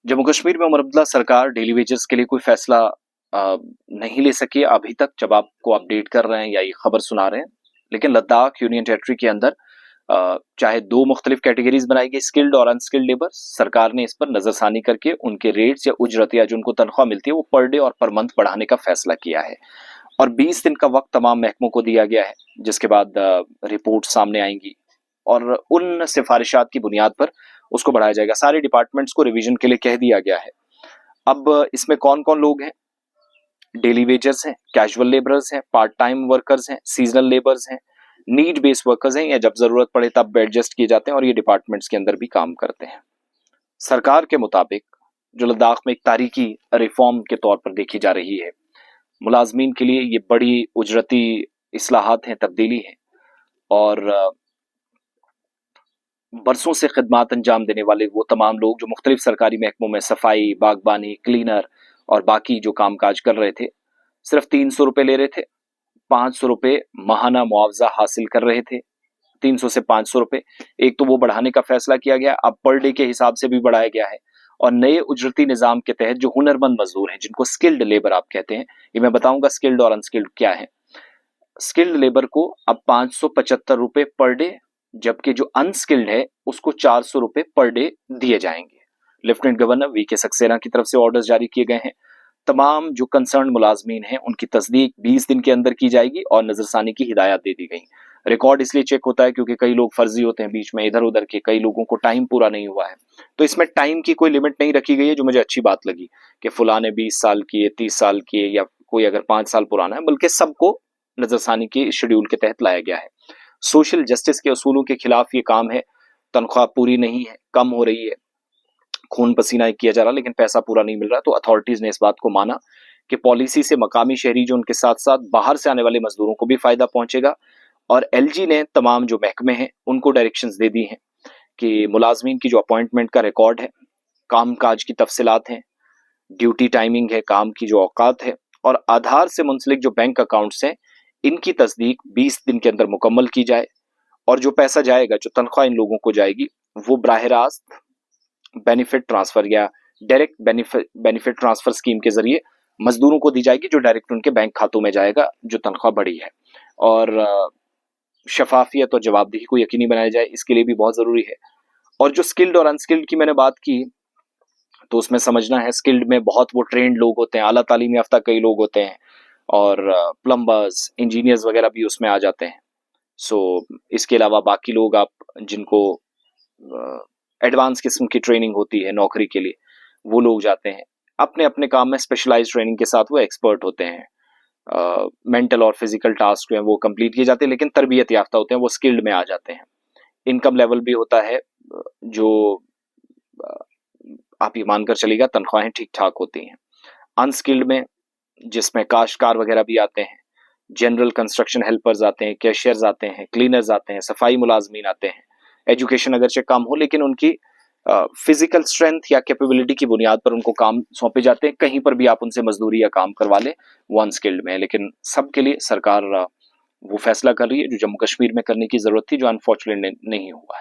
जम्मू कश्मीर में उमर अब्दुल्ला सरकार daily wages के लिए कोई फैसला नहीं ले सकी अभी तक, जब आपको अपडेट कर रहे हैं या ये खबर सुना रहे हैं। लेकिन लद्दाख यूनियन टेरिटरी के अंदर चाहे दो मुख्तलिफ कैटेगरीज बनाई गई, स्किल्ड और अनस्किल्ड लेबर, सरकार ने इस पर नजरसानी करके उनके रेट्स या उजरत या जो उनको तनख्वाह मिलती है वो पर डे और पर मंथ बढ़ाने का फैसला किया है। और 20 दिन का वक्त तमाम महकमों को दिया गया है, जिसके बाद रिपोर्ट सामने आएंगी और उन सिफारिशात की बुनियाद पर उसको बढ़ाया जाएगा। सारे डिपार्टमेंट्स को रिवीजन के लिए कह दिया गया है। अब इसमें कौन कौन लोग हैं? डेली वेजर्स हैं, कैजुअल लेबरर्स हैं, पार्ट टाइम वर्कर्स हैं, सीजनल लेबर्स हैं, नीड बेस्ड वर्कर्स हैं, या जब जरूरत पड़े तब एडजस्ट किए जाते हैं और ये डिपार्टमेंट्स के अंदर भी काम करते हैं। सरकार के मुताबिक जो लद्दाख में एक तारीखी रिफॉर्म के तौर पर देखी जा रही है, मुलाजमीन के लिए ये बड़ी उजरती इस्लाहात हैं, तब्दीली है। और बरसों से खिदमात अंजाम देने वाले वो तमाम लोग जो मुख्तलिफ सरकारी महकमों में सफाई, बागबानी, क्लीनर और बाकी जो काम काज कर रहे थे, सिर्फ 300 रुपए ले रहे थे, 500 रुपए माहाना मुआवजा हासिल कर रहे थे। 300 से 500 रुपए, एक तो वो बढ़ाने का फैसला किया गया, अब पर डे के हिसाब से भी बढ़ाया गया है। और नए उजरती निजाम के तहत जो हुनरमंद मजदूर हैं, जिनको स्किल्ड लेबर आप कहते हैं, ये मैं बताऊंगा स्किल्ड और अनस्किल्ड क्या है। स्किल्ड लेबर को अब 575 रुपए पर डे, जबकि जो अनस्किल्ड है उसको 400 रुपए पर डे दिए जाएंगे। लेफ्टिनेंट गवर्नर वीके सक्सेना की तरफ से ऑर्डर्स जारी किए गए हैं। तमाम जो कंसर्न मुलाजमीन हैं उनकी तस्दीक 20 दिन के अंदर की जाएगी और नजरसानी की हिदायत दे दी गई। रिकॉर्ड इसलिए चेक होता है क्योंकि कई लोग फर्जी होते हैं बीच में इधर उधर के, कई लोगों को टाइम पूरा नहीं हुआ है, तो इसमें टाइम की कोई लिमिट नहीं रखी गई है, जो मुझे अच्छी बात लगी कि फुला ने 20 साल किए, 30 साल किए, या कोई अगर 5 साल पुराना है, बल्कि सबको नजरसानी के शेड्यूल के तहत लाया गया है। सोशल जस्टिस के असूलों के खिलाफ ये काम है। तनख्वाह पूरी नहीं है, कम हो रही है, खून पसीना किया जा रहा, लेकिन पैसा पूरा नहीं मिल रहा। तो अथॉरिटीज ने इस बात को माना कि पॉलिसी से मकामी शहरी जो उनके साथ साथ बाहर से आने वाले मजदूरों को भी फायदा पहुंचेगा। और एलजी ने तमाम जो महकमे हैं उनको डायरेक्शंस दे दी हैं कि मुलाजमीन की जो अपॉइंटमेंट का रिकॉर्ड है, काम काज की तफसीलात हैं, ड्यूटी टाइमिंग है, काम की जो औकात है, और आधार से मुंसलिक जो बैंक अकाउंट्स हैं, इनकी तस्दीक 20 दिन के अंदर मुकम्मल की जाए। और जो पैसा जाएगा, जो तनख्वाह इन लोगों को जाएगी, वो बराह रास्त बेनिफिट ट्रांसफर या डायरेक्ट बेनिफिट ट्रांसफर स्कीम के जरिए मजदूरों को दी जाएगी, जो डायरेक्ट उनके बैंक खातों में जाएगा जो तनख्वाह बढ़ी है। और शफाफियत और जवाबदेही को यकीनी बनाया जाए, इसके लिए भी बहुत जरूरी है। और जो स्किल्ड और अनस्किल्ड की मैंने बात की, तो उसमें समझना है स्किल्ड में बहुत वो ट्रेंड लोग होते हैं, आला तालीम याफ्ता कई लोग होते हैं, और प्लम्बर्स, इंजीनियर्स वगैरह भी उसमें आ जाते हैं। सो इसके अलावा बाकी लोग आप जिनको एडवांस किस्म की ट्रेनिंग होती है नौकरी के लिए, वो लोग जाते हैं। अपने अपने काम में स्पेशलाइज ट्रेनिंग के साथ वो एक्सपर्ट होते हैं। मेंटल और फिजिकल टास्क जो है वो कंप्लीट किए जाते हैं, लेकिन तरबियत याफ्ता होते हैं, वो स्किल्ड में आ जाते हैं। इनकम लेवल भी होता है जो आप ये मानकर चलिएगा तनख्वाहें ठीक ठाक होती हैं। अनस्किल्ड में जिसमें काश्तकार वगैरह भी आते हैं, जनरल कंस्ट्रक्शन हेल्पर्स आते हैं, कैशियर्स आते हैं, क्लीनर्स आते हैं, सफाई मुलाजमीन आते हैं। एजुकेशन अगरचे कम हो, लेकिन उनकी फिजिकल स्ट्रेंथ या कैपेबिलिटी की बुनियाद पर उनको काम सौंपे जाते हैं। कहीं पर भी आप उनसे मजदूरी या काम करवा ले, वो अनस्किल्ड में है। लेकिन सबके लिए सरकार वो फैसला कर रही है जो जम्मू कश्मीर में करने की जरूरत थी, जो अनफॉर्चुनेट नहीं हुआ है।